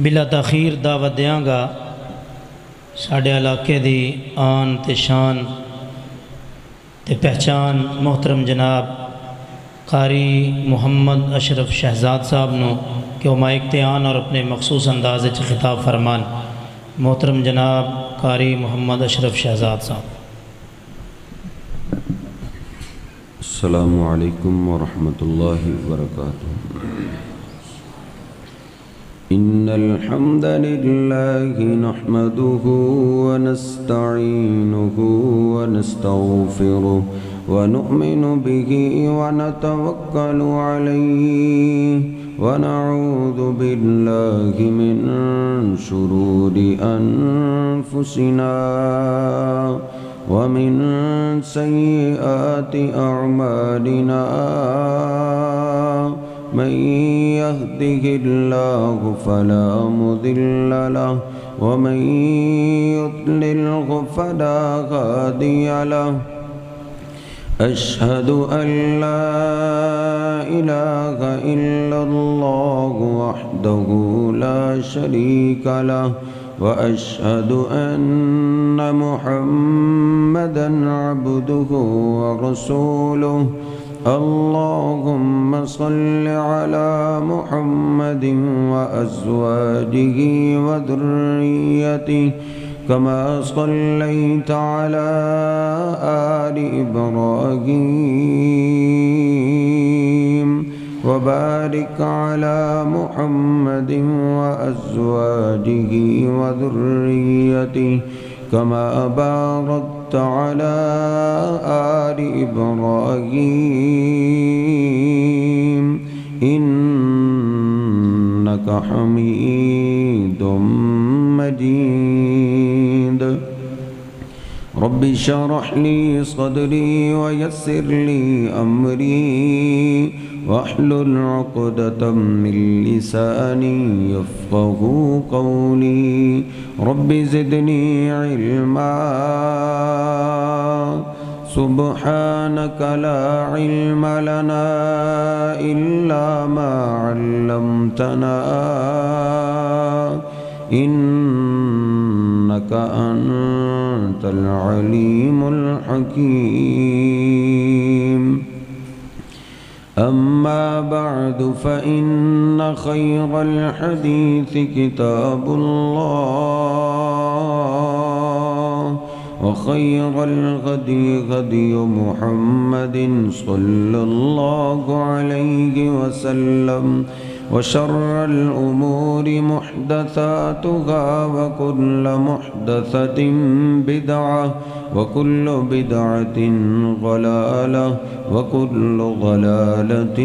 بلا تاخیر دعوت دیاں گا ساڈے علاقے دی آن تے شان تے پہچان محترم جناب قاری محمد اشرف شہزاد صاحب نو کہ وہ مائک تے آن اور اپنے مخصوص انداز وچ خطاب فرمان۔ محترم جناب قاری محمد اشرف شہزاد صاحب۔ السلام علیکم ورحمۃ اللہ وبرکاتہ۔ ان الحمد للہ نحمده ونستعینه ونستغفره ونؤمن به ونتوکل علیہ ونعوذ باللہ من شرور انفسنا ومن سیئات اعمالنا من يهده الله فلا مضل له ومن يضلله فلا هادي له أشهد أن لا إله إلا الله وحده لا شريك له وأشهد أن محمدًا عبده ورسوله اللهم صل على محمد وأزواجه وذريته كما صليت على آل إبراهيم وبارك على محمد وأزواجه وذريته كما باركت على آل إبراهيم إنك حميد مجيد رب اشرح لي صدري ويسر لي أمري واحلل عقدة من لساني يفقهوا قولي رب زدني علما سبحانك لا علم لنا إلا ما علمتنا إنك أنت العليم الحكيم أما بعد فإن خير الحديث كتاب الله وخير الهدي هدي محمد صلى الله عليه وسلم وشر الأمور محدثاتها وكل محدثة بدعة وكل بدعة ضلالة وكل ضلالة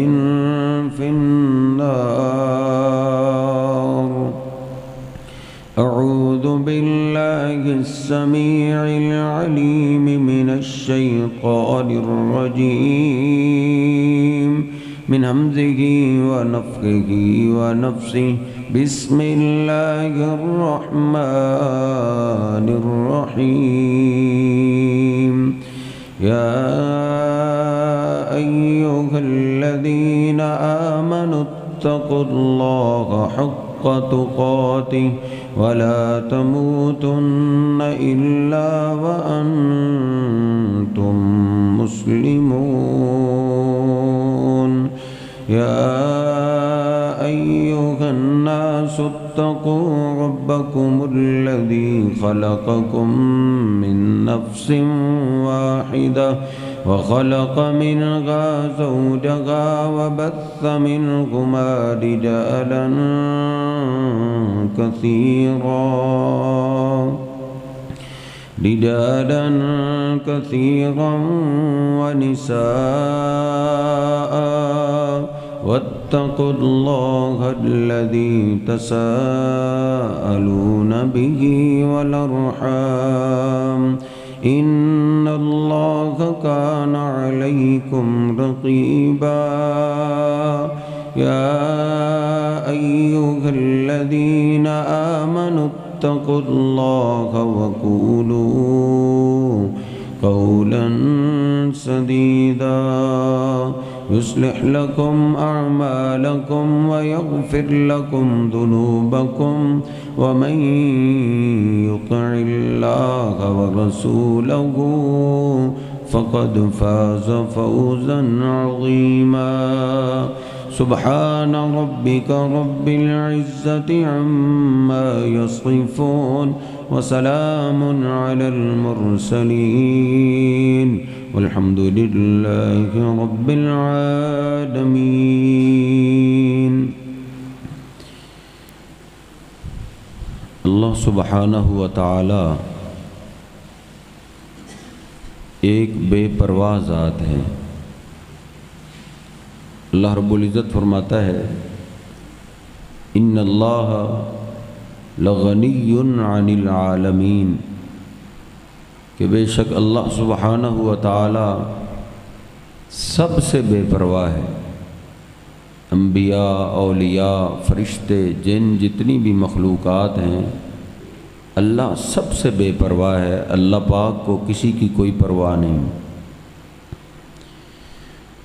في النار أعوذ بالله السميع العليم من الشيطان الرجيم من همزه ونفخه ونفسه بسم الله الرحمن الرحيم يا أيها الذين آمنوا اتقوا الله حق تقاته ولا تموتن إلا وأنتم مسلمون يا أيها الناس اتقوا ربكم الذي خلقكم من نفس واحدة وخلق منها زوجها وبث منهما رجالا كثيرا ونساء واتقوا الله الذي تساءلون به والأرحام إن الله كان عليكم رقيبا يا أيها الذين آمنوا اتقوا الله وقولوا قولا سديدا يصلح لكم أعمالكم ويغفر لكم ذنوبكم ومن يطع الله ورسوله فقد فاز فوزا عظيما سبحان ربك رب العزة عما يصفون وسلام على المرسلين والحمد لله رب العالمين. اللہ سبحانہ و تعالی ایک بے پرواہ ذات ہے. اللہ رب العزت فرماتا ہے ان اللہ لغنی عن العالمین، کہ بے شک اللہ سبحانہ و تعالی سب سے بے پرواہ ہے. انبیاء، اولیاء، فرشتے، جن، جتنی بھی مخلوقات ہیں، اللہ سب سے بے پرواہ ہے. اللہ پاک کو کسی کی کوئی پرواہ نہیں.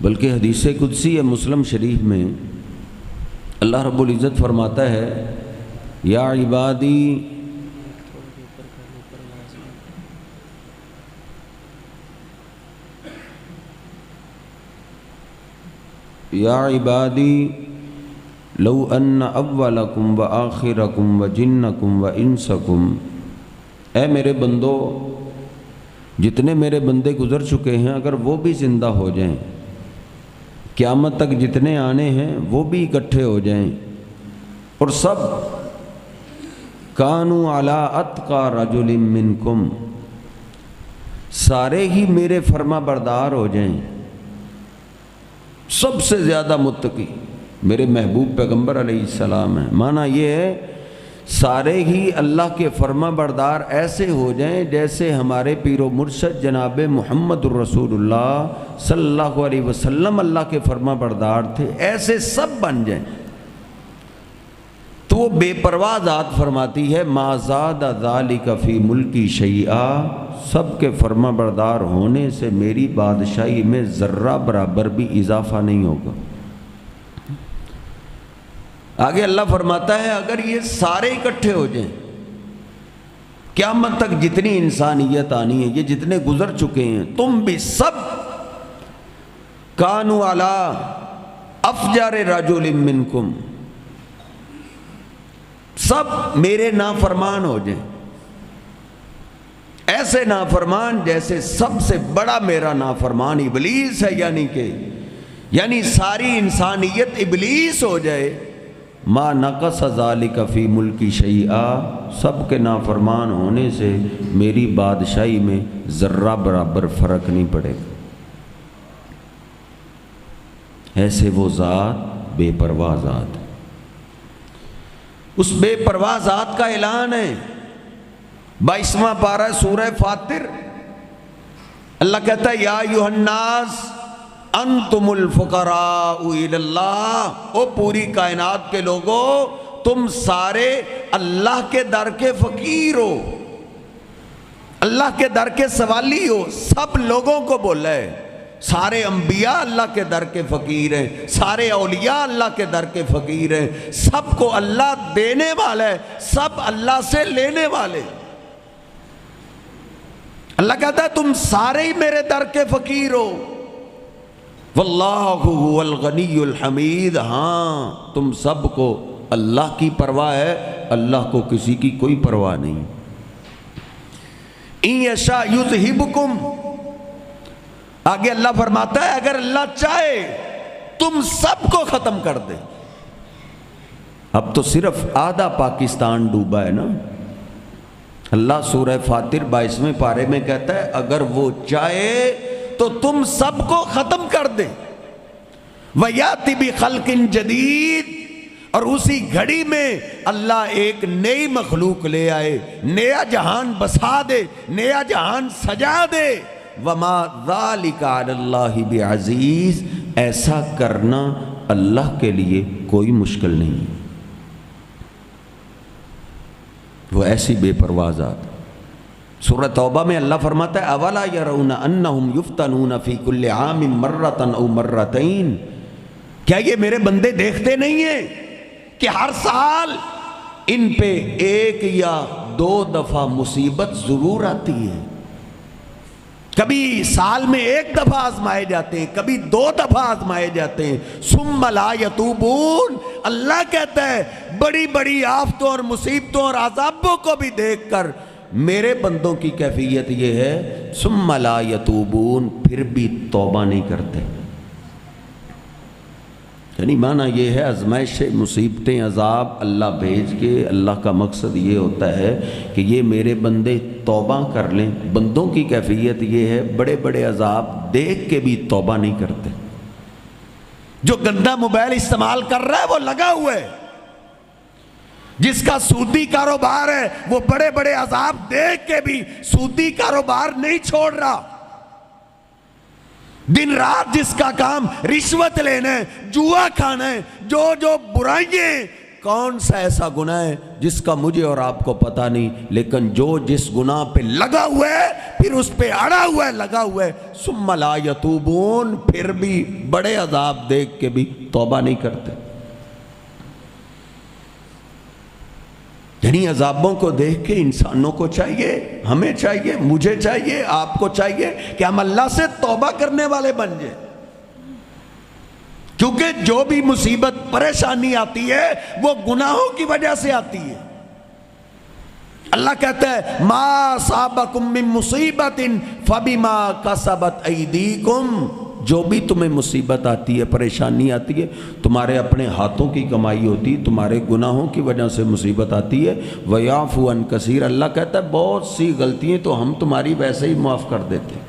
بلکہ حدیث قدسی ہے مسلم شریف میں اللہ رب العزت فرماتا ہے یا عبادی لو ان اولکم و آخرکم و جنکم و انسکم، اے میرے بندو، جتنے میرے بندے گزر چکے ہیں اگر وہ بھی زندہ ہو جائیں، قیامت تک جتنے آنے ہیں وہ بھی اکٹھے ہو جائیں، اور سب کانوا علی اتقی رجل منکم، سارے ہی میرے فرما بردار ہو جائیں، سب سے زیادہ متقی میرے محبوب پیغمبر علیہ السلام ہیں. معنی یہ ہے سارے ہی اللہ کے فرما بردار ایسے ہو جائیں جیسے ہمارے پیر و مرشد جناب محمد الرسول اللہ صلی اللہ علیہ وسلم اللہ کے فرما بردار تھے، ایسے سب بن جائیں. تو وہ بے پرواہ ذات فرماتی ہے ما زاد ذالک فی ملکی شیئا، سب کے فرما بردار ہونے سے میری بادشاہی میں ذرہ برابر بھی اضافہ نہیں ہوگا. آگے اللہ فرماتا ہے اگر یہ سارے اکٹھے ہو جائیں، قیامت تک جتنی انسانیت آنی ہے، یہ جتنے گزر چکے ہیں، تم بھی سب کانوا علی افجر رجل منکم، سب میرے نافرمان ہو جائیں، ایسے نافرمان جیسے سب سے بڑا میرا نافرمان ابلیس ہے، یعنی ساری انسانیت ابلیس ہو جائے. ما نقص ذالک فی ملکی شیئا، سب کے نافرمان ہونے سے میری بادشاہی میں ذرہ برابر فرق نہیں پڑے گا. ایسے وہ ذات بے پرواہ ذات ہے. اس بے پرواہ ذات کا اعلان ہے 22واں پارہ سورہ فاطر. اللہ کہتا ہے یا ایھا الناس انتم الفقراء الی اللہ، او پوری کائنات کے لوگوں تم سارے اللہ کے در کے فقیر ہو، اللہ کے در کے سوالی ہو. سب لوگوں کو بولا ہے، سارے انبیاء اللہ کے در کے فقیر ہیں، سارے اولیاء اللہ کے در کے فقیر ہیں، سب کو اللہ دینے والا ہے، سب اللہ سے لینے والے. اللہ کہتا ہے تم سارے ہی میرے در کے فقیر ہو. واللہ هو الغنی الحمید، ہاں تم سب کو اللہ کی پرواہ ہے، اللہ کو کسی کی کوئی پرواہ نہیں. ان یشاء یذہبکم، آگے اللہ فرماتا ہے اگر اللہ چاہے تم سب کو ختم کر دے. اب تو صرف آدھا پاکستان ڈوبا ہے نا. اللہ سورہ فاطر 22ویں پارے میں کہتا ہے اگر وہ چاہے تو تم سب کو ختم کر دے. وَيَأْتِ بِخَلْقٍ جَدِيدٍ، اور اسی گھڑی میں اللہ ایک نئی مخلوق لے آئے، نیا جہان بسا دے، نیا جہان سجا دے. وَمَا ذَلِكَ عَلَى اللَّهِ بِعَزِيزٍ، ایسا کرنا اللہ کے لیے کوئی مشکل نہیں. وہ ایسی بے پرواہ ذات. سورہ توبہ میں اللہ فرماتا ہے اولا یرون انہم یفتنون فی کل عام مرۃ او مرتین، کیا یہ میرے بندے دیکھتے نہیں ہیں کہ ہر سال ان پہ ایک یا دو دفعہ مصیبت ضرور آتی ہے؟ کبھی سال میں ایک دفعہ آزمائے جاتے ہیں، کبھی دو دفعہ آزمائے جاتے ہیں، ثم لا یتوبون۔ اللہ کہتا ہے بڑی بڑی آفتوں اور مصیبتوں اور عذابوں کو بھی دیکھ کر میرے بندوں کی کیفیت یہ ہے ثم لا یتوبون، پھر بھی توبہ نہیں کرتے۔ یعنی معنی یہ ہے آزمائشیں، مصیبتیں، عذاب اللہ بھیج کے اللہ کا مقصد یہ ہوتا ہے کہ یہ میرے بندے توبہ کر لیں۔ بندوں کی کیفیت یہ ہے بڑے بڑے عذاب دیکھ کے بھی توبہ نہیں کرتے۔ جو گندا موبائل استعمال کر رہا ہے وہ لگا ہوا ہے، جس کا سودی کاروبار ہے وہ بڑے بڑے عذاب دیکھ کے بھی سودی کاروبار نہیں چھوڑ رہا۔ دن رات جس کا کام رشوت لینا ہے، جوا کھانا ہے، جو برائیاں، کون سا ایسا گناہ ہے جس کا مجھے اور آپ کو پتہ نہیں، لیکن جو جس گناہ پہ لگا ہوا ہے پھر اس پہ اڑا ہوا ہے، لگا ہوا ہے، ثم لا یتوبون، پھر بھی بڑے عذاب دیکھ کے بھی توبہ نہیں کرتے۔ یعنی عذابوں کو دیکھ کے انسانوں کو چاہیے، ہمیں چاہیے، مجھے چاہیے، آپ کو چاہیے کہ ہم اللہ سے توبہ کرنے والے بن جائیں، کیونکہ جو بھی مصیبت پریشانی آتی ہے وہ گناہوں کی وجہ سے آتی ہے۔ اللہ کہتا ہے ما اصابکم من مصیبت فبما کسبت ایدیکم، جو بھی تمہیں مصیبت آتی ہے، پریشانی آتی ہے، تمہارے اپنے ہاتھوں کی کمائی ہوتی ہے، تمہارے گناہوں کی وجہ سے مصیبت آتی ہے۔ وَيَعْفُو عَنْ كَثِيرٍ، اللہ کہتا ہے بہت سی غلطیاں تو ہم تمہاری ویسے ہی معاف کر دیتے ہیں،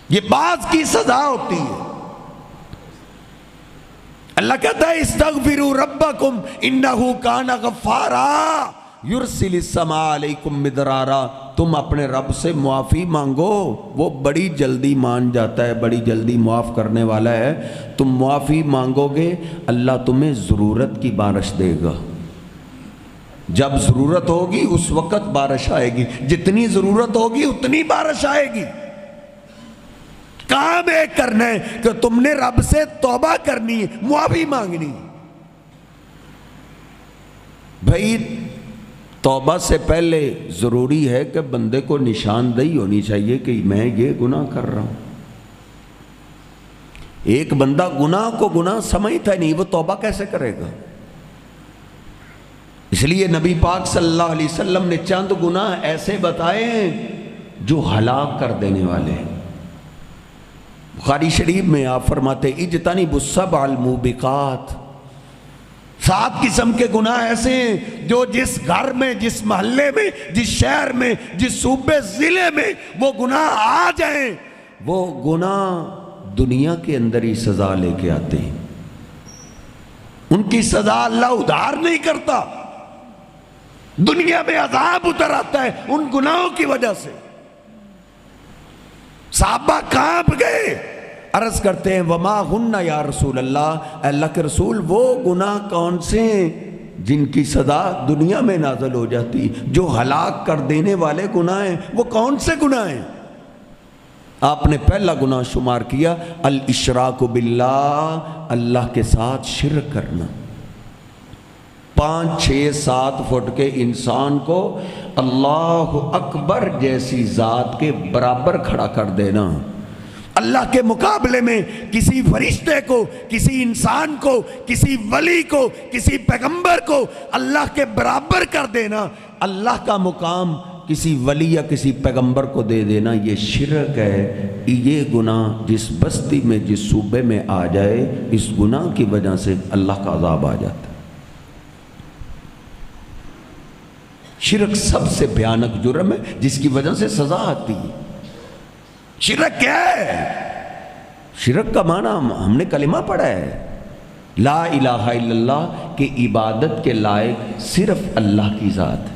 یہ بعض کی سزا ہوتی ہے۔ اللہ کہتا ہے استغفروا ربکم انہ کان غفارا یرسل السماء علیکم مدرارا، تم اپنے رب سے معافی مانگو، وہ بڑی جلدی مان جاتا ہے، بڑی جلدی معاف کرنے والا ہے۔ تم معافی مانگو گے اللہ تمہیں ضرورت کی بارش دے گا، جب ضرورت ہوگی اس وقت بارش آئے گی، جتنی ضرورت ہوگی اتنی بارش آئے گی۔ کام ایک کرنا ہے کہ تم نے رب سے توبہ کرنی ہے، معافی مانگنی ہے۔ بھائی توبہ سے پہلے ضروری ہے کہ بندے کو نشاندہی ہونی چاہیے کہ میں یہ گناہ کر رہا ہوں۔ ایک بندہ گناہ کو گناہ سمجھتا نہیں، وہ توبہ کیسے کرے گا؟ اس لیے نبی پاک صلی اللہ علیہ وسلم نے چند گناہ ایسے بتائے ہیں جو ہلاک کر دینے والے ہیں۔ بخاری شریف میں آپ فرماتے اجتنبوا السبع الموبقات، 7 قسم کے گناہ ایسے ہیں جو جس گھر میں، جس محلے میں، جس شہر میں، جس صوبے ضلع میں وہ گناہ آ جائیں، وہ گناہ دنیا کے اندر ہی سزا لے کے آتے ہیں، ان کی سزا اللہ ادھار نہیں کرتا، دنیا میں عذاب اتر آتا ہے ان گناہوں کی وجہ سے۔ صحابہ کانپ گئے، عرض کرتے ہیں وما ہن یا رسول اللہ، اللہ کے رسول وہ گناہ کون سے ہیں جن کی سزا دنیا میں نازل ہو جاتی، جو ہلاک کر دینے والے گناہ ہیں وہ کون سے گناہ ہیں؟ آپ نے پہلا گناہ شمار کیا الاشراک باللہ، اللہ کے ساتھ شرک کرنا۔ 5 6 7 فٹ کے انسان کو اللہ اکبر جیسی ذات کے برابر کھڑا کر دینا، اللہ کے مقابلے میں کسی فرشتے کو، کسی انسان کو، کسی ولی کو، کسی پیغمبر کو اللہ کے برابر کر دینا، اللہ کا مقام کسی ولی یا کسی پیغمبر کو دے دینا، یہ شرک ہے۔ یہ گناہ جس بستی میں، جس صوبے میں آ جائے، اس گناہ کی وجہ سے اللہ کا عذاب آ جاتا ہے۔ شرک سب سے بھیانک جرم ہے جس کی وجہ سے سزا آتی ہے۔ شرک کیا ہے؟ شرک کا معنی ہم نے کلمہ پڑھا ہے، لا الہ الا اللہ، کہ عبادت کے لائق صرف اللہ کی ذات ہے،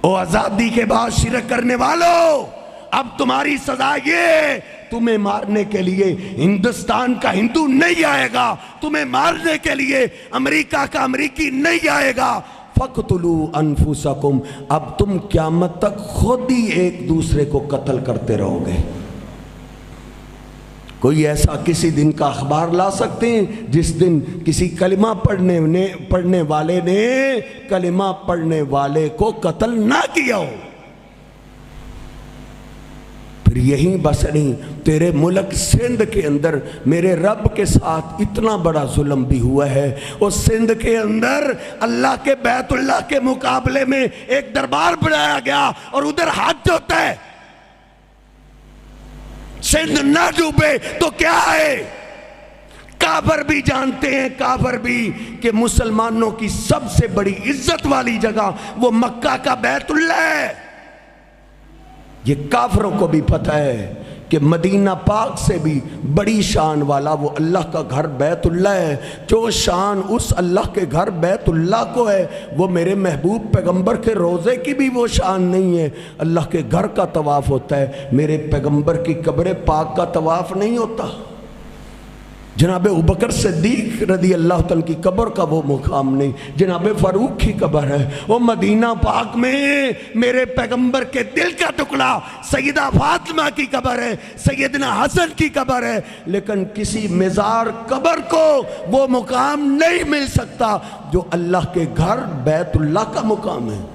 او آزادی کے بعد شرک کرنے والوں، اب تمہاری سزا یہ، تمہیں مارنے کے لیے ہندوستان کا ہندو نہیں آئے گا، تمہیں مارنے کے لیے امریکہ کا امریکی نہیں آئے گا۔ فَقْتُلُوا أَنفُسَكُمْ، اب تم قیامت تک خود ہی ایک دوسرے کو قتل کرتے رہو گے۔ کوئی ایسا کسی دن کا اخبار لا سکتے ہیں جس دن کسی کلمہ پڑھنے والے نے کلمہ پڑھنے والے کو قتل نہ کیا ہو؟ پھر یہی بس نہیں، تیرے ملک سندھ کے اندر میرے رب کے ساتھ اتنا بڑا ظلم بھی ہوا ہے۔ اور سندھ کے اندر اللہ کے بیت اللہ کے مقابلے میں ایک دربار بنایا گیا اور ادھر حج ہوتا ہے۔ سندھ نہ ڈوبے تو کیا ہے؟ کافر بھی جانتے ہیں، کافر بھی، کہ مسلمانوں کی سب سے بڑی عزت والی جگہ وہ مکہ کا بیت اللہ ہے۔ یہ کافروں کو بھی پتہ ہے کہ مدینہ پاک سے بھی بڑی شان والا وہ اللہ کا گھر بیت اللہ ہے۔ جو شان اس اللہ کے گھر بیت اللہ کو ہے وہ میرے محبوب پیغمبر کے روزے کی بھی وہ شان نہیں ہے۔ اللہ کے گھر کا طواف ہوتا ہے، میرے پیغمبر کی قبر پاک کا طواف نہیں ہوتا۔ جناب ابوبکر صدیق رضی اللہ تعالیٰ کی قبر کا وہ مقام نہیں، جناب فاروق کی قبر ہے۔ وہ مدینہ پاک میں میرے پیغمبر کے دل کا ٹکڑا سیدہ فاطمہ کی قبر ہے، سیدنا حسن کی قبر ہے، لیکن کسی مزار قبر کو وہ مقام نہیں مل سکتا جو اللہ کے گھر بیت اللہ کا مقام ہے۔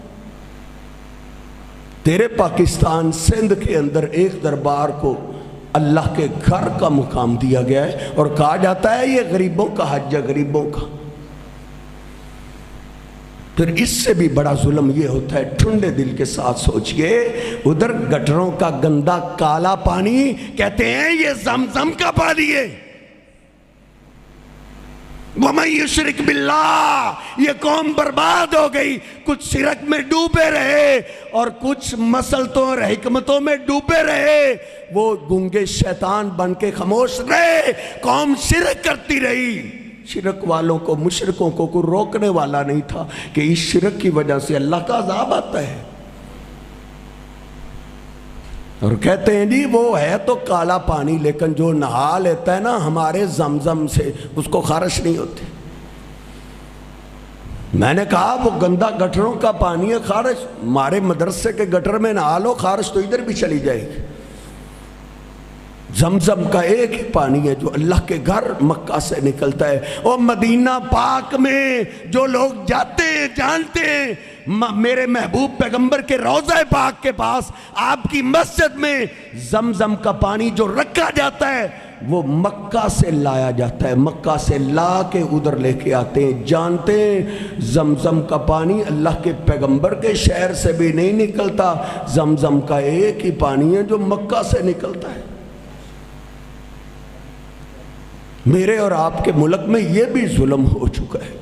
تیرے پاکستان سندھ کے اندر ایک دربار کو اللہ کے گھر کا مقام دیا گیا ہے اور کہا جاتا ہے یہ غریبوں کا حج ہے، غریبوں کا۔ پھر اس سے بھی بڑا ظلم یہ ہوتا ہے، ٹھنڈے دل کے ساتھ سوچئے، ادھر گٹروں کا گندا کالا پانی کہتے ہیں یہ زمزم کا پانی ہے۔ وَمَن يُشْرِكْ بِاللَّهِ، یہ قوم برباد ہو گئی، کچھ شرک میں ڈوبے رہے اور کچھ مسلطوں اور حکمتوں میں ڈوبے رہے، وہ گنگے شیطان بن کے خاموش رہے، قوم شرک کرتی رہی۔ شرک والوں کو، مشرکوں کو کوئی روکنے والا نہیں تھا کہ اس شرک کی وجہ سے اللہ کا عذاب آتا ہے۔ اور کہتے ہیں جی وہ ہے تو کالا پانی، لیکن جو نہا لیتا ہے نا ہمارے زمزم سے اس کو خارش نہیں ہوتی۔ میں نے کہا وہ گندا گٹروں کا پانی ہے، خارش ہمارے مدرسے کے گٹر میں نہا لو، خارش تو ادھر بھی چلی جائے گی۔ زمزم کا ایک ہی پانی ہے جو اللہ کے گھر مکہ سے نکلتا ہے۔ اور مدینہ پاک میں جو لوگ جاتے ہیں جانتے ہیں، میرے محبوب پیغمبر کے روضہ پاک کے پاس آپ کی مسجد میں زمزم کا پانی جو رکھا جاتا ہے وہ مکہ سے لایا جاتا ہے، مکہ سے لا کے ادھر لے کے آتے ہیں۔ جانتے ہیں زمزم کا پانی اللہ کے پیغمبر کے شہر سے بھی نہیں نکلتا، زمزم کا ایک ہی پانی ہے جو مکہ سے نکلتا ہے۔ میرے اور آپ کے ملک میں یہ بھی ظلم ہو چکا ہے۔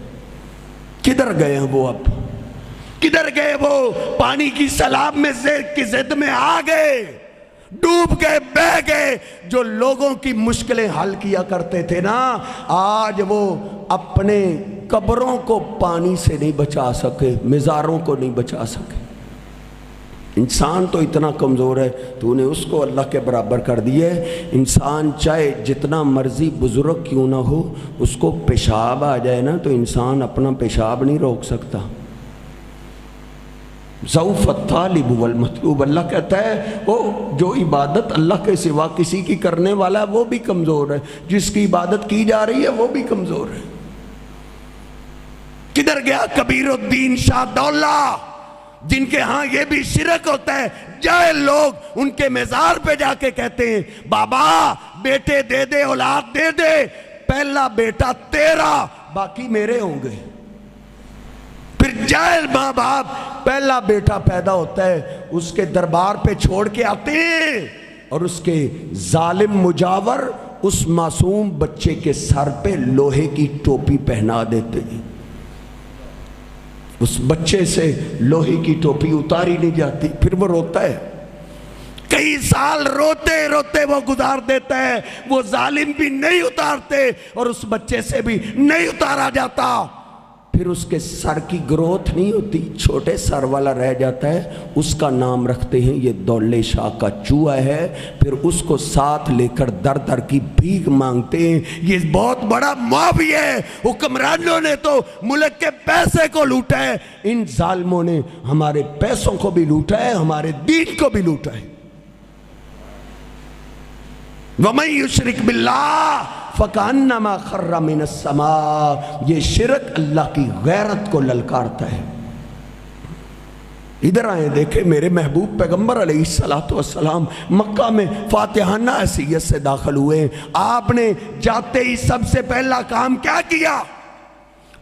کدھر گئے ہیں وہ اب؟ کدھر گئے وہ؟ پانی کی سیلاب میں کی زد میں آ گئے، ڈوب گئے، بہ گئے۔ جو لوگوں کی مشکلیں حل کیا کرتے تھے نا، آج وہ اپنے قبروں کو پانی سے نہیں بچا سکے، مزاروں کو نہیں بچا سکے۔ انسان تو اتنا کمزور ہے، تو نے اس کو اللہ کے برابر کر دیا ہے۔ انسان چاہے جتنا مرضی بزرگ کیوں نہ ہو، اس کو پیشاب آ جائے نا تو انسان اپنا پیشاب نہیں روک سکتا۔ ضعف الطالب والمطلوب، اللہ کہتا ہے وہ جو عبادت اللہ کے سوا کسی کی کرنے والا ہے وہ بھی کمزور ہے، جس کی عبادت کی جا رہی ہے وہ بھی کمزور ہے۔ کدھر گیا کبیر الدین شاہ دولہ جن کے ہاں یہ بھی شرک ہوتا ہے؟ جاہل لوگ ان کے مزار پہ جا کے کہتے ہیں بابا بیٹے دے دے، اولاد دے دے، پہلا بیٹا تیرا باقی میرے ہوں گے۔ پھر جاہل ماں باپ پہلا بیٹا پیدا ہوتا ہے، اس کے دربار پہ چھوڑ کے آتے ہیں اور اس کے ظالم مجاور اس معصوم بچے کے سر پہ لوہے کی ٹوپی پہنا دیتے ہیں۔ اس بچے سے لوہے کی ٹوپی اتاری نہیں جاتی، پھر وہ روتا ہے، کئی سال روتے روتے وہ گزار دیتا ہے، وہ ظالم بھی نہیں اتارتے اور اس بچے سے بھی نہیں اتارا جاتا۔ پھر اس کے سر کی گروتھ نہیں ہوتی، چھوٹے سر والا رہ جاتا ہے، اس کا نام رکھتے ہیں یہ دولے شاہ کا چوہا ہے۔ پھر اس کو ساتھ لے کر در در کی بھیک مانگتے ہیں۔ یہ بہت بڑا معافی ہے، حکمرانوں نے تو ملک کے پیسے کو لوٹا ہے، ان ظالموں نے ہمارے پیسوں کو بھی لوٹا ہے، ہمارے دین کو بھی لوٹا ہے۔ وَمَن يُشْرِكْ بِاللَّهِ فَكَأَنَّمَا خَرَّ مِنَ السَّمَاءِ، یہ شرک اللہ کی غیرت کو للکارتا ہے۔ ادھر آئیں دیکھیں میرے محبوب پیغمبر علیہ السلام مکہ میں فاتحانہ حیثیت سے داخل ہوئے۔ آپ نے جاتے ہی سب سے پہلا کام کیا کیا؟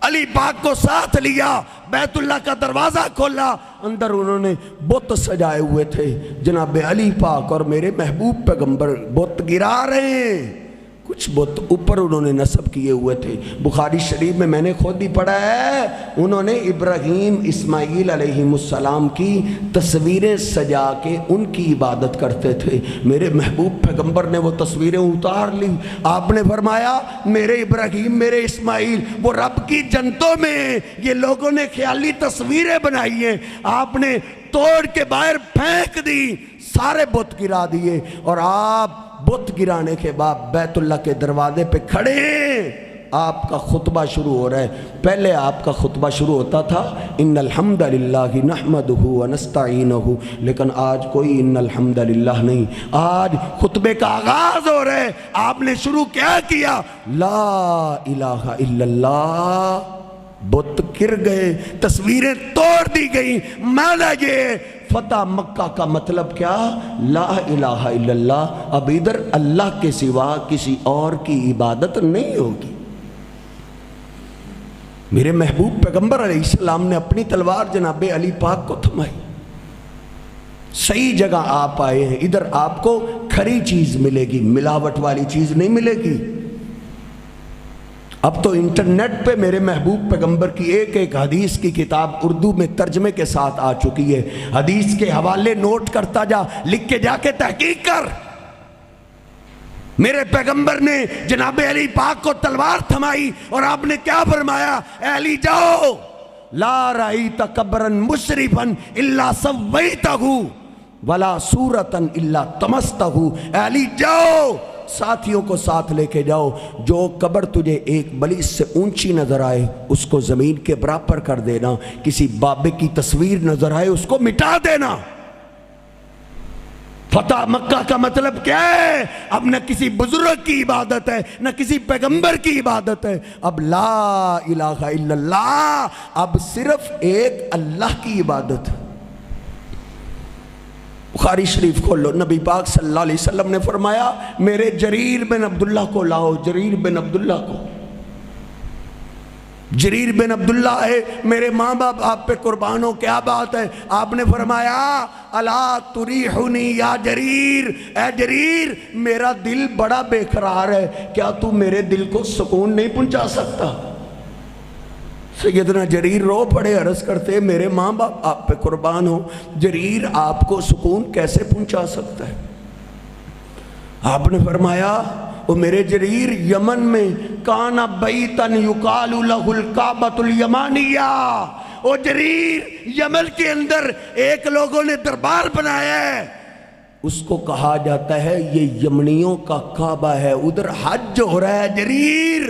علی پاک کو ساتھ لیا، بیت اللہ کا دروازہ کھولا، اندر انہوں نے بت سجائے ہوئے تھے۔ جناب علی پاک اور میرے محبوب پیغمبر بت گرا رہے ہیں، کچھ بت اوپر انہوں نے نصب کیے ہوئے تھے۔ بخاری شریف میں میں نے خود ہی پڑھا ہے، انہوں نے ابراہیم اسماعیل علیہ السلام کی تصویریں سجا کے ان کی عبادت کرتے تھے۔ میرے محبوب پیغمبر نے وہ تصویریں اتار لی۔ آپ نے فرمایا میرے ابراہیم میرے اسماعیل وہ رب کی جنتوں میں ہیں، یہ لوگوں نے خیالی تصویریں بنائی ہیں۔ آپ نے توڑ کے باہر پھینک دی، سارے بت گرا دیے، اور آپ بت گرانے کے بعد بیت اللہ کے دروازے پہ کھڑے ہیں۔ آپ کا خطبہ شروع ہو رہا ہے۔ پہلے آپ کا خطبہ شروع ہوتا تھا ان الحمد للہ نحمدہ ونستعینہ، لیکن آج کوئی ان الحمد للہ نہیں، آج خطبے کا آغاز ہو رہا ہے۔ آپ نے شروع کیا لا الہ الا اللہ، بت گر گئے، تصویریں توڑ دی گئیں۔ مانا یہ فتح مکہ کا مطلب کیا؟ لا الہ الا اللہ، اب ادھر اللہ کے سوا کسی اور کی عبادت نہیں ہوگی۔ میرے محبوب پیغمبر علیہ السلام نے اپنی تلوار جناب علی پاک کو تھمائی، صحیح جگہ آپ آئے ہیں، ادھر آپ کو کھری چیز ملے گی، ملاوٹ والی چیز نہیں ملے گی۔ اب تو انٹرنیٹ پہ میرے محبوب پیغمبر کی ایک ایک حدیث کی کتاب اردو میں ترجمے کے ساتھ آ چکی ہے۔ حدیث کے حوالے نوٹ کرتا جا، لکھ کے جا کے تحقیق کر۔ میرے پیغمبر نے جناب علی پاک کو تلوار تھمائی اور آپ نے کیا فرمایا؟ اے علی جاؤ، لا رأیت قبرا مشرفا الا سویتہ ولا صورتا الا طمستہ۔ اے علی جاؤ، ساتھیوں کو ساتھ لے کے جاؤ، جو قبر تجھے ایک بلیس سے اونچی نظر آئے اس کو زمین کے برابر کر دینا، کسی بابے کی تصویر نظر آئے اس کو مٹا دینا۔ فتح مکہ کا مطلب کیا ہے؟ اب نہ کسی بزرگ کی عبادت ہے نہ کسی پیغمبر کی عبادت ہے، اب لا الہ الا اللہ، اب صرف ایک اللہ کی عبادت ہے۔ بخاری شریف کھولو، نبی پاک صلی اللہ علیہ وسلم نے فرمایا میرے جریر بن عبداللہ کو لاؤ، جریر بن عبداللہ کو۔ جریر بن عبداللہ ہے، میرے ماں باپ آپ پہ قربان ہو، کیا بات ہے؟ آپ نے فرمایا الا تریحنی یا جریر، اے جریر میرا دل بڑا بے قرار ہے، کیا تو میرے دل کو سکون نہیں پہنچا سکتا؟ سیدنا جریر رو پڑے، عرض کرتے میرے ماں باپ آپ پہ قربان ہو، جریر آپ کو سکون کیسے پہنچا سکتا ہے؟ آپ نے فرمایا وہ میرے جریر یمن میں کانا بیتن یقال لہ الکعبۃ الیمانیہ، وہ جریر یمن کے اندر ایک لوگوں نے دربار بنایا ہے، اس کو کہا جاتا ہے یہ یمنیوں کا کعبہ ہے، ادھر حج ہو رہا ہے جریر،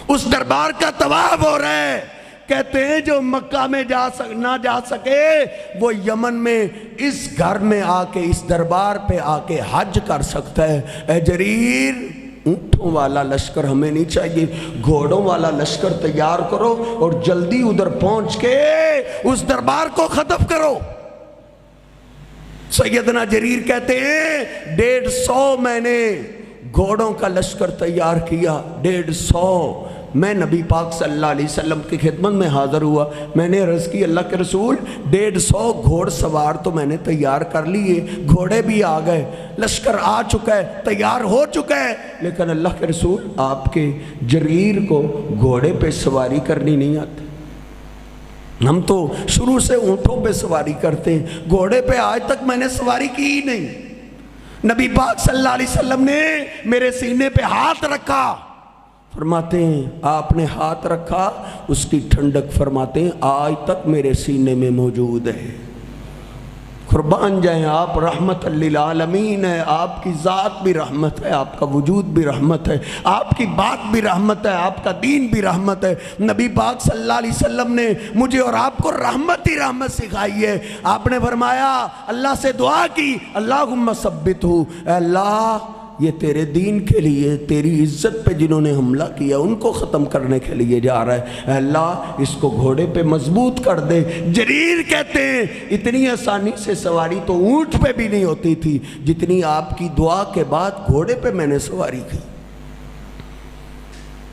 اس دربار کا طواف ہو رہا ہے۔ کہتے ہیں جو مکہ میں نہ جا سکے وہ یمن میں اس گھر میں آ کے اس دربار پہ آ کے حج کر سکتا ہے۔ اے جریر اونٹوں والا لشکر ہمیں نہیں چاہیے، گھوڑوں والا لشکر تیار کرو اور جلدی ادھر پہنچ کے اس دربار کو ختم کرو۔ سیدنا جریر کہتے ہیں 150 میں نے گھوڑوں کا لشکر تیار کیا، 150۔ میں نبی پاک صلی اللہ علیہ وسلم کی خدمت میں حاضر ہوا، میں نے عرض کی اللہ کے رسول 150 گھوڑ سوار تو میں نے تیار کر لیے، گھوڑے بھی آ گئے، لشکر آ چکا ہے، تیار ہو چکا ہے، لیکن اللہ کے رسول آپ کے جریر کو گھوڑے پہ سواری کرنی نہیں آتی۔ ہم تو شروع سے اونٹوں پہ سواری کرتے ہیں، گھوڑے پہ آج تک میں نے سواری کی ہی نہیں۔ نبی پاک صلی اللہ علیہ وسلم نے میرے سینے پہ ہاتھ رکھا، فرماتے ہیں آپ نے ہاتھ رکھا، اس کی ٹھنڈک فرماتے ہیں آج تک میرے سینے میں موجود ہے۔ قربان جائیں، آپ رحمت للعالمین ہے، آپ کی ذات بھی رحمت ہے، آپ کا وجود بھی رحمت ہے، آپ کی بات بھی رحمت ہے، آپ کا دین بھی رحمت ہے۔ نبی پاک صلی اللہ علیہ وسلم نے مجھے اور آپ کو رحمت ہی رحمت سکھائی ہے۔ آپ نے فرمایا، اللہ سے دعا کی، اللہم ثبتہ، اے اللہ یہ تیرے دین کے لیے، تیری عزت پہ جنہوں نے حملہ کیا ان کو ختم کرنے کے لیے جا رہا ہے، اے اللہ اس کو گھوڑے پہ مضبوط کر دے۔ جریر کہتے ہیں اتنی آسانی سے سواری تو اونٹ پہ بھی نہیں ہوتی تھی جتنی آپ کی دعا کے بعد گھوڑے پہ میں نے سواری کی۔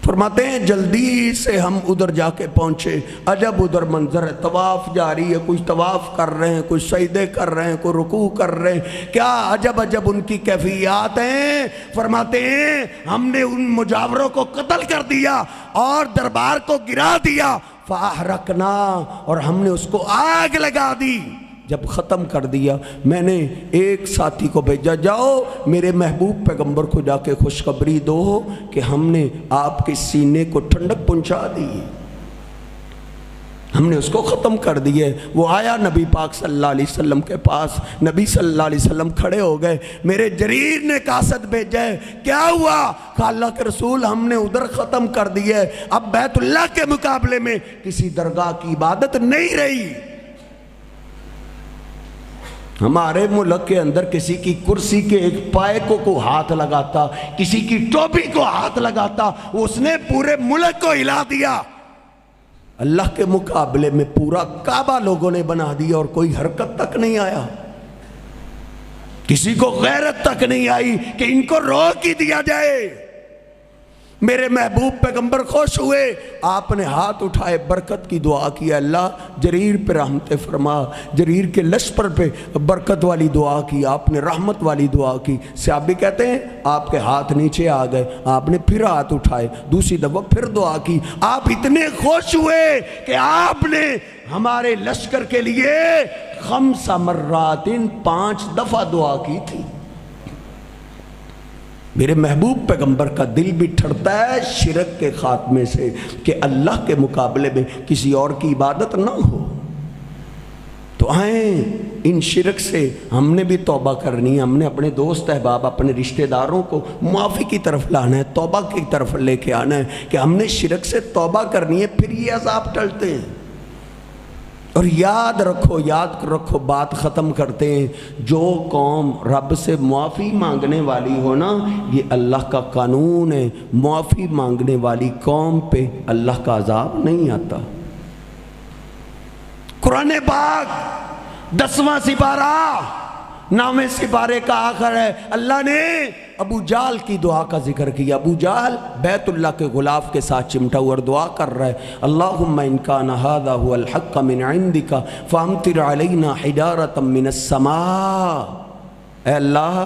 فرماتے ہیں جلدی سے ہم ادھر جا کے پہنچے، عجب ادھر منظر ہے، طواف جاری ہے، کچھ طواف کر رہے ہیں، کچھ سجدے کر رہے ہیں، کوئی رکوع کر رہے ہیں، کیا عجب عجب ان کی کیفیات ہیں۔ فرماتے ہیں ہم نے ان مجاوروں کو قتل کر دیا اور دربار کو گرا دیا، فاحرقنا، اور ہم نے اس کو آگ لگا دی۔ جب ختم کر دیا میں نے ایک ساتھی کو بھیجا، جاؤ میرے محبوب پیغمبر کو جا کے خوشخبری دو کہ ہم نے آپ کے سینے کو ٹھنڈک پہنچا دی، ہم نے اس کو ختم کر دیے۔ وہ آیا نبی پاک صلی اللہ علیہ وسلم کے پاس، نبی صلی اللہ علیہ وسلم کھڑے ہو گئے، میرے جریر نے قاصد بھیجا ہے، کیا ہوا؟ کہا اللہ کے رسول ہم نے ادھر ختم کر دیا ہے، اب بیت اللہ کے مقابلے میں کسی درگاہ کی عبادت نہیں رہی۔ ہمارے ملک کے اندر کسی کی کرسی کے ایک پائے کو ہاتھ لگاتا، کسی کی ٹوپی کو ہاتھ لگاتا، اس نے پورے ملک کو ہلا دیا۔ اللہ کے مقابلے میں پورا کعبہ لوگوں نے بنا دیا اور کوئی حرکت تک نہیں آیا، کسی کو غیرت تک نہیں آئی کہ ان کو روک ہی دیا جائے۔ میرے محبوب پیغمبر خوش ہوئے، آپ نے ہاتھ اٹھائے، برکت کی دعا کی، اللہ جریر پہ رحمت فرما، جریر کے لشکر پہ برکت والی دعا کی، آپ نے رحمت والی دعا کی۔ صحابی کہتے ہیں آپ کے ہاتھ نیچے آ گئے، آپ نے پھر ہاتھ اٹھائے، دوسری دفعہ پھر دعا کی، آپ اتنے خوش ہوئے کہ آپ نے ہمارے لشکر کے لیے 5 مرات 5 دفعہ دعا کی تھی۔ میرے محبوب پیغمبر کا دل بھی ٹھڑتا ہے شرک کے خاتمے سے کہ اللہ کے مقابلے میں کسی اور کی عبادت نہ ہو۔ تو آئیں ان شرک سے ہم نے بھی توبہ کرنی ہے، ہم نے اپنے دوست احباب اپنے رشتہ داروں کو معافی کی طرف لانا ہے، توبہ کی طرف لے کے آنا ہے کہ ہم نے شرک سے توبہ کرنی ہے، پھر یہ عذاب ٹلتے ہیں۔ اور یاد رکھو بات ختم کرتے ہیں، جو قوم رب سے معافی مانگنے والی ہو نا، یہ اللہ کا قانون ہے، معافی مانگنے والی قوم پہ اللہ کا عذاب نہیں آتا۔ قرآن پاک 10واں سپارہ 9ویں سپارے کا آخر ہے، اللہ نے ابو جہل کی دعا کا ذکر کیا۔ ابو جہل بیت اللہ کے غلاف کے ساتھ چمٹا ہوا اور دعا کر رہا ہے، اللہم ان کان ھذا ھو الحق من عندک فامطر علینا حجارۃ من السماء، اے اللہ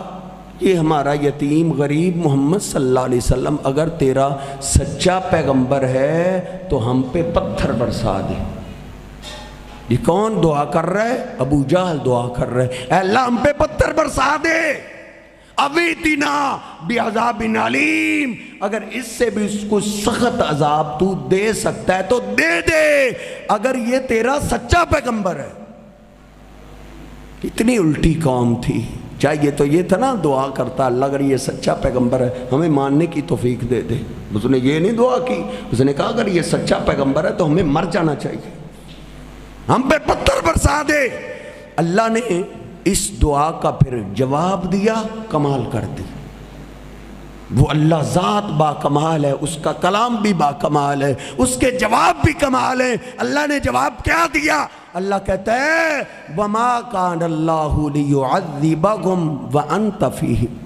یہ ہمارا یتیم غریب محمد صلی اللہ علیہ وسلم اگر تیرا سچا پیغمبر ہے تو ہم پہ پتھر برسا دے۔ یہ کون دعا کر رہا ہے؟ ابو جہل دعا کر رہا ہے، اے اللہ ہم پہ پتھر برسا دے، اویتنا بعذاب علیم، اگر اس سے بھی اس کو سخت عذاب تو دے سکتا ہے تو دے دے، اگر یہ تیرا سچا پیغمبر ہے۔ اتنی الٹی قوم تھی، چاہیے تو یہ تھا نا دعا کرتا اللہ اگر یہ سچا پیغمبر ہے ہمیں ماننے کی توفیق دے دے، اس نے یہ نہیں دعا کی، اس نے کہا اگر یہ سچا پیغمبر ہے تو ہمیں مر جانا چاہیے، ہم پہ پتھر برسا دے۔ اللہ نے اس دعا کا پھر جواب دیا، کمال کر دی۔ وہ اللہ ذات با کمال ہے، اس کا کلام بھی با کمال ہے، اس کے جواب بھی کمال ہے۔ اللہ نے جواب کیا دیا؟ اللہ کہتا ہے وَمَا كَانَ اللَّهُ لِيُعَذِّبَهُمْ وَأَنْتَ فِيهِمْ۔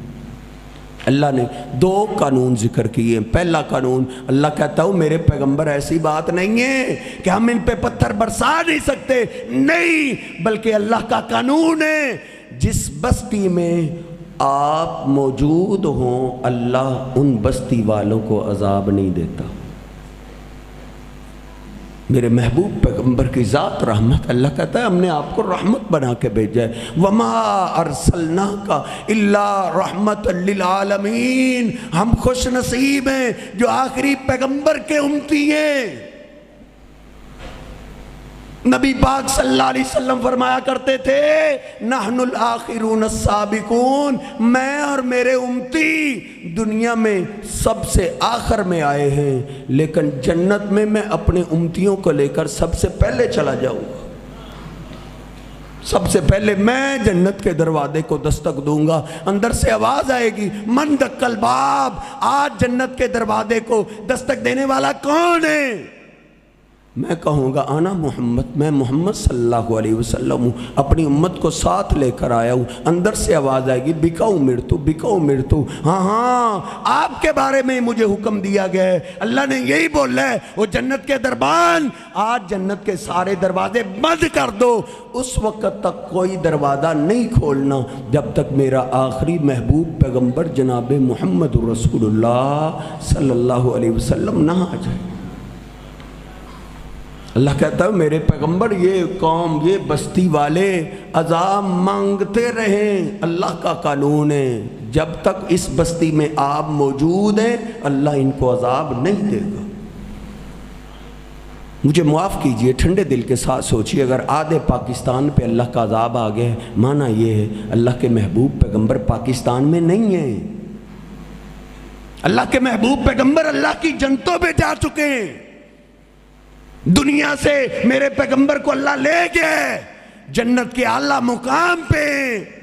اللہ نے 2 قانون ذکر کیے۔ پہلا قانون، اللہ کہتا ہوں میرے پیغمبر ایسی بات نہیں ہے کہ ہم ان پہ پتھر برسا نہیں سکتے، نہیں، بلکہ اللہ کا قانون ہے جس بستی میں آپ موجود ہوں اللہ ان بستی والوں کو عذاب نہیں دیتا۔ میرے محبوب پیغمبر کی ذات رحمت، اللہ کہتا ہے ہم نے آپ کو رحمت بنا کے بھیجا ہے۔ وما ارسلناک الا رحمت للعالمین، ہم خوش نصیب ہیں جو آخری پیغمبر کے امتی ہیں۔ نبی پاک صلی اللہ علیہ وسلم فرمایا کرتے تھے نحن الاخرون السابقون، میں اور میرے امتی دنیا میں سب سے آخر میں آئے ہیں، لیکن جنت میں اپنے امتیوں کو لے کر سب سے پہلے چلا جاؤں گا۔ سب سے پہلے میں جنت کے دروازے کو دستک دوں گا، اندر سے آواز آئے گی من دق الباب، آج جنت کے دروازے کو دستک دینے والا کون ہے؟ میں کہوں گا آنا محمد، میں محمد صلی اللہ علیہ وسلم ہوں، اپنی امت کو ساتھ لے کر آیا ہوں۔ اندر سے آواز آئے گی بکا امرتو بکا امرتو، ہاں آپ کے بارے میں مجھے حکم دیا گیا ہے، اللہ نے یہی بولا ہے وہ جنت کے دربان آج جنت کے سارے دروازے بند کر دو، اس وقت تک کوئی دروازہ نہیں کھولنا جب تک میرا آخری محبوب پیغمبر جناب محمد رسول اللہ صلی اللہ علیہ وسلم نہ آ جائے۔ اللہ کہتا ہے میرے پیغمبر یہ قوم یہ بستی والے عذاب مانگتے رہیں، اللہ کا قانون ہے جب تک اس بستی میں آپ موجود ہیں اللہ ان کو عذاب نہیں دے گا۔ مجھے معاف کیجئے، ٹھنڈے دل کے ساتھ سوچئے، اگر آدھے پاکستان پہ اللہ کا عذاب آ گیا ہے، معنی یہ ہے اللہ کے محبوب پیغمبر پاکستان میں نہیں ہیں، اللہ کے محبوب پیغمبر اللہ کی جنتوں پہ جا چکے ہیں، دنیا سے میرے پیغمبر کو اللہ لے گئے، جنت کے اعلیٰ مقام پہ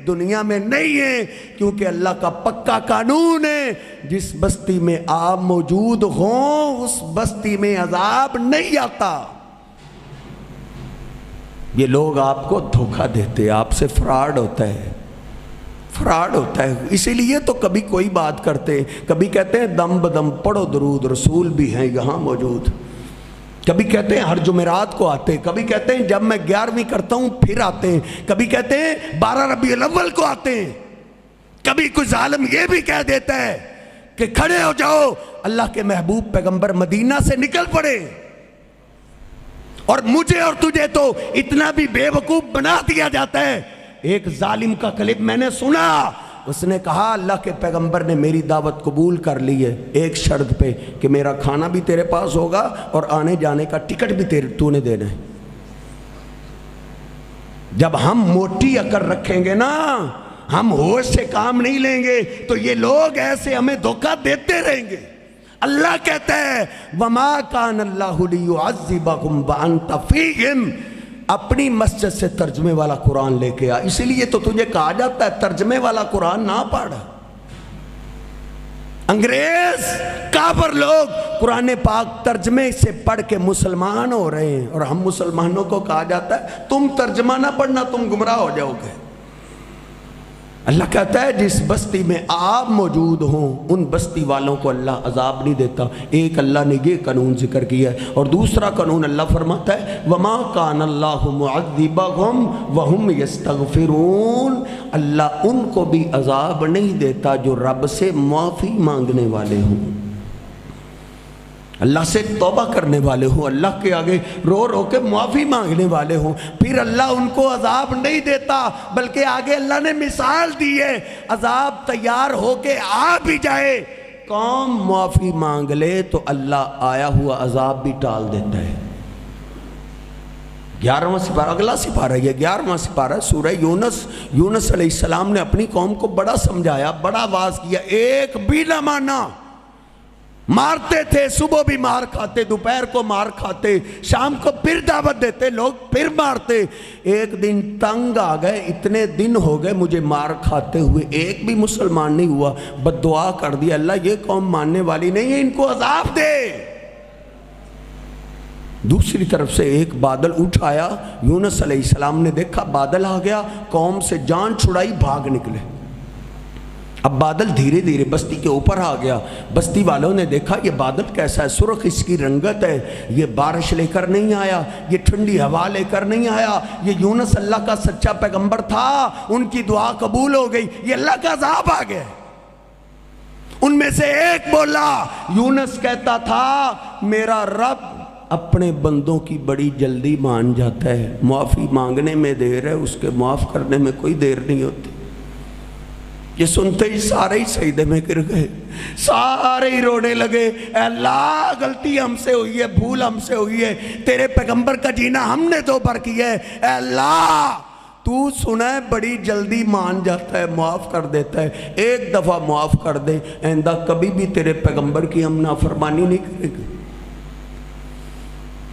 دنیا میں نہیں ہے، کیونکہ اللہ کا پکا قانون ہے جس بستی میں آپ موجود ہوں اس بستی میں عذاب نہیں آتا۔ یہ لوگ آپ کو دھوکہ دیتے، آپ سے فراڈ ہوتا ہے، فراڈ ہوتا ہے، اسی لیے تو کبھی کوئی بات کرتے، کبھی کہتے ہیں دم بدم پڑھو درود رسول بھی ہیں یہاں موجود، کبھی کہتے ہیں ہر جمعرات کو آتے، کبھی کہتے ہیں جب میں 11ویں کرتا ہوں پھر آتے ہیں، کبھی کہتے ہیں 12 ربیع الاول کو آتے ہیں، کبھی کوئی ظالم یہ بھی کہہ دیتا ہے کہ کھڑے ہو جاؤ اللہ کے محبوب پیغمبر مدینہ سے نکل پڑے، اور مجھے اور تجھے تو اتنا بھی بے وقوف بنا دیا جاتا ہے۔ ایک ظالم کا کلپ میں نے سنا، اس نے کہا اللہ کے پیغمبر نے میری دعوت قبول کر لی ہے ایک شرط پہ کہ میرا کھانا بھی تیرے پاس ہوگا اور آنے جانے کا ٹکٹ بھی تو نے دینا ہے۔ جب ہم موٹی عقل رکھیں گے نا، ہم ہوش سے کام نہیں لیں گے تو یہ لوگ ایسے ہمیں دھوکہ دیتے رہیں گے۔ اللہ کہتا ہے وَمَا كَانَ اللَّهُ لِيُعَذِّبَهُمْ وَأَنْتَ فِيهِمْ، اپنی مسجد سے ترجمے والا قرآن لے کے آ، اسی لیے تو تجھے کہا جاتا ہے ترجمے والا قرآن نہ پڑھ۔ انگریز کافر لوگ قرآن پاک ترجمے سے پڑھ کے مسلمان ہو رہے ہیں، اور ہم مسلمانوں کو کہا جاتا ہے تم ترجمہ نہ پڑھنا تم گمراہ ہو جاؤ گے۔ اللہ کہتا ہے جس بستی میں آپ موجود ہوں ان بستی والوں کو اللہ عذاب نہیں دیتا۔ ایک اللہ نے یہ قانون ذکر کیا ہے، اور دوسرا قانون اللہ فرماتا ہے وَمَا كَانَ اللَّهُ مُعَذِّبَهُمْ وَهُمْ يَسْتَغْفِرُونَ، اللہ ان کو بھی عذاب نہیں دیتا جو رب سے معافی مانگنے والے ہوں، اللہ سے توبہ کرنے والے ہوں، اللہ کے آگے رو رو کے معافی مانگنے والے ہوں، پھر اللہ ان کو عذاب نہیں دیتا، بلکہ آگے اللہ نے مثال دی ہے عذاب تیار ہو کے آ بھی جائے، قوم معافی مانگ لے تو اللہ آیا ہوا عذاب بھی ٹال دیتا ہے۔ 11واں سپارہ، اگلا سپارہ یہ 11واں سپارہ سورہ یونس علیہ السلام نے اپنی قوم کو بڑا سمجھایا، بڑا واز کیا، ایک بھی نہ مانا، مارتے تھے، صبح بھی مار کھاتے، دوپہر کو مار کھاتے، شام کو پھر دعوت دیتے، لوگ پھر مارتے۔ ایک دن تنگ آ گئے، اتنے دن ہو گئے مجھے مار کھاتے ہوئے، ایک بھی مسلمان نہیں ہوا، بد دعا کر دی اللہ یہ قوم ماننے والی نہیں ہے، ان کو عذاب دے۔ دوسری طرف سے ایک بادل اٹھ آیا، یونس علیہ السلام نے دیکھا بادل آ گیا، قوم سے جان چھڑائی بھاگ نکلے۔ اب بادل دھیرے دھیرے بستی کے اوپر آ گیا، بستی والوں نے دیکھا یہ بادل کیسا ہے، سرخ اس کی رنگت ہے، یہ بارش لے کر نہیں آیا، یہ ٹھنڈی ہوا لے کر نہیں آیا، یہ یونس اللہ کا سچا پیغمبر تھا، ان کی دعا قبول ہو گئی، یہ اللہ کا عذاب آ گیا۔ ان میں سے ایک بولا، یونس کہتا تھا میرا رب اپنے بندوں کی بڑی جلدی مان جاتا ہے، معافی مانگنے میں دیر ہے، اس کے معاف کرنے میں کوئی دیر نہیں ہوتی۔ یہ سنتے ہی سارے ہی سجدے میں گر گئے، سارے ہی رونے لگے، اے اللہ غلطی ہم سے ہوئی ہے، بھول ہم سے ہوئی ہے، تیرے پیغمبر کا جینا ہم نے 2 بار کیا ہے، اے اللہ تو سنا ہے بڑی جلدی مان جاتا ہے، معاف کر دیتا ہے، ایک دفعہ معاف کر دے، آئندہ کبھی بھی تیرے پیغمبر کی ہم نافرمانی نہیں کریں گے۔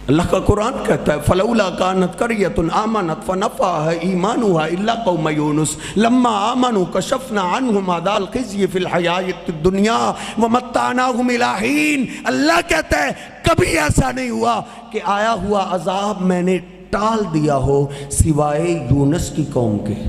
اللہ کا قرآن کہتا ہے فَلَوْلَا كَانَتْ قَرْيَةٌ آمَنَتْ فَنَفَعَهَا إِيمَانُهَا إِلَّا قَوْمَ يُونُسَ لَمَّا آمَنُوا كَشَفْنَا عَنْهُمْ عَذَابَ الْخِزْيِ فِي الْحَيَاةِ الدُّنْيَا وَمَتَّعْنَاهُمْ إِلَىٰ حِينٍ۔ اللہ کہتا ہے کبھی ایسا نہیں ہوا کہ آیا ہوا عذاب میں نے ٹال دیا ہو سوائے یونس کی قوم کے۔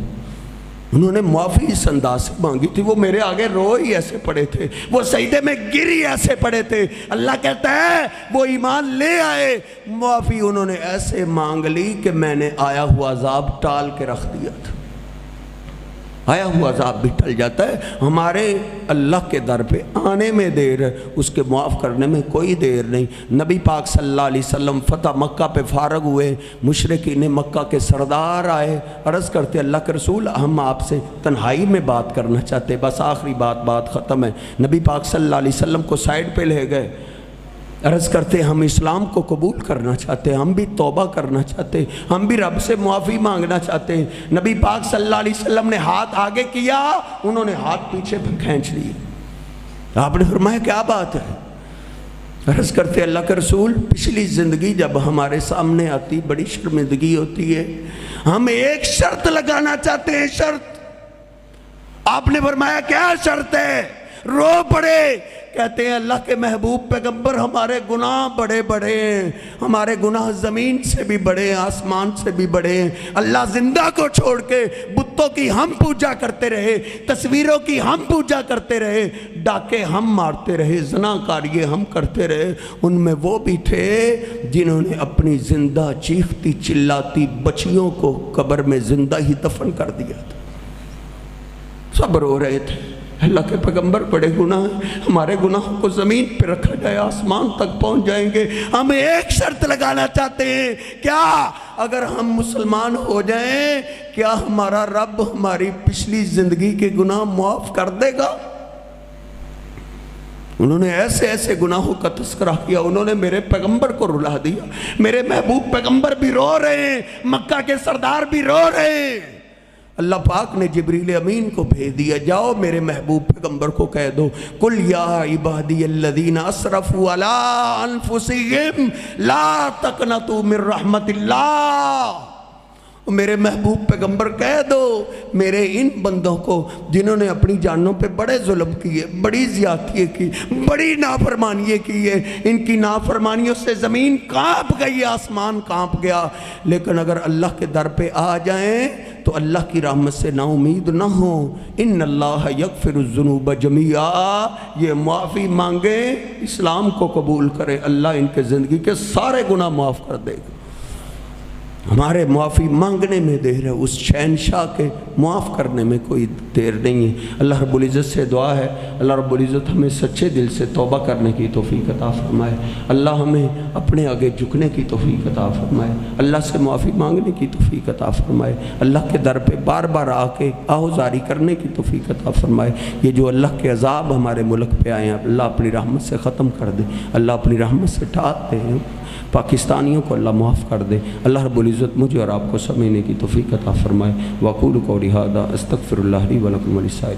انہوں نے معافی اس انداز سے مانگی تھی، وہ میرے آگے رو ہی ایسے پڑے تھے، وہ سجدے میں گری ایسے پڑے تھے، اللہ کہتا ہے وہ ایمان لے آئے، معافی انہوں نے ایسے مانگ لی کہ میں نے آیا ہوا عذاب ٹال کے رکھ دیا تھا۔ آیا ہوا عذاب بھی ٹل جاتا ہے، ہمارے اللہ کے در پہ آنے میں دیر ہے، اس کے معاف کرنے میں کوئی دیر نہیں۔ نبی پاک صلی اللہ علیہ وسلم فتح مکہ پہ فارغ ہوئے، مشرکین مکہ کے سردار آئے، عرض کرتے اللہ کے رسول ہم آپ سے تنہائی میں بات کرنا چاہتے، بس آخری بات ختم ہے۔ نبی پاک صلی اللہ علیہ وسلم کو سائیڈ پہ لے گئے، عرض کرتے ہم اسلام کو قبول کرنا چاہتے ہیں، ہم بھی توبہ کرنا چاہتے ہیں، ہم بھی رب سے معافی مانگنا چاہتے ہیں۔ نبی پاک صلی اللہ علیہ وسلم نے ہاتھ آگے کیا، انہوں نے ہاتھ پیچھے پہ کھینچ لیے۔ آپ نے فرمایا کیا بات ہے؟ عرض کرتے اللہ کے رسول پچھلی زندگی جب ہمارے سامنے آتی بڑی شرمندگی ہوتی ہے، ہم ایک شرط لگانا چاہتے ہیں، شرط۔ آپ نے فرمایا کیا شرط ہے؟ رو پڑے، کہتے ہیں اللہ کے محبوب پیغمبر ہمارے گناہ بڑے بڑے ہیں، ہمارے گناہ زمین سے بھی بڑے ہیں، آسمان سے بھی بڑے ہیں۔ اللہ زندہ کو چھوڑ کے بتوں کی ہم پوجا کرتے رہے، تصویروں کی ہم پوجا کرتے رہے، ڈاکے ہم مارتے رہے، زناکاریے ہم کرتے رہے۔ ان میں وہ بھی تھے جنہوں نے اپنی زندہ چیختی چلاتی بچیوں کو قبر میں زندہ ہی دفن کر دیا تھا۔ سب رو رہے تھے، اللہ کے پیغمبر بڑے گناہ ہیں، ہمارے گناہوں کو زمین پہ رکھا جائے، آسمان تک پہنچ جائیں گے۔ ہم ایک شرط لگانا چاہتے ہیں، کیا اگر ہم مسلمان ہو جائیں کیا ہمارا رب ہماری پچھلی زندگی کے گناہ معاف کر دے گا؟ انہوں نے ایسے ایسے گناہوں کا تذکرہ کیا، انہوں نے میرے پیغمبر کو رلا دیا، میرے محبوب پیغمبر بھی رو رہے ہیں، مکہ کے سردار بھی رو رہے ہیں۔ اللہ پاک نے جبریل امین کو بھیج دیا، جاؤ میرے محبوب پیغمبر کو کہہ دو قل یا عبادی الذین اسرفوا علی انفسہم لا تقنطوا من رحمت اللہ۔ میرے محبوب پیغمبر کہہ دو میرے ان بندوں کو جنہوں نے اپنی جانوں پہ بڑے ظلم کیے، بڑی زیادتی کی، بڑی نافرمانی کی ہے، ان کی نافرمانیوں سے زمین کانپ گئی، آسمان کانپ گیا، لیکن اگر اللہ کے در پہ آ جائیں تو اللہ کی رحمت سے نا امید نہ ہو۔ ان اللہ یغفر الذنوب جمیعا، یہ معافی مانگیں، اسلام کو قبول کریں، اللہ ان کے زندگی کے سارے گناہ معاف کر دے گا۔ ہمارے معافی مانگنے میں دیر ہے، اس شہنشاہ کے معاف کرنے میں کوئی دیر نہیں ہے۔ اللہ رب العزت سے دعا ہے اللہ رب العزت ہمیں سچے دل سے توبہ کرنے کی توفیق عطا فرمائے، اللہ ہمیں اپنے آگے جھکنے کی توفیق عطا فرمائے، اللہ سے معافی مانگنے کی توفیق عطا فرمائے، اللہ کے در پہ بار بار آ کے آہوزاری کرنے کی توفیق عطا فرمائے۔ یہ جو اللہ کے عذاب ہمارے ملک پہ آئے ہیں اللہ اپنی رحمت سے ختم کر دے، اللہ اپنی رحمت سے ٹھاک دے، پاکستانیوں کو اللہ معاف کر دے۔ اللہ رب العزت مجھے اور آپ کو سمجھنے کی توفیق عطا فرمائے۔ وَأَقُولُ قَوْلِي هَٰذَا أَسْتَغْفِرُ اللَّهَ لِي وَلَكُمْ وَلِلسَّائِرِ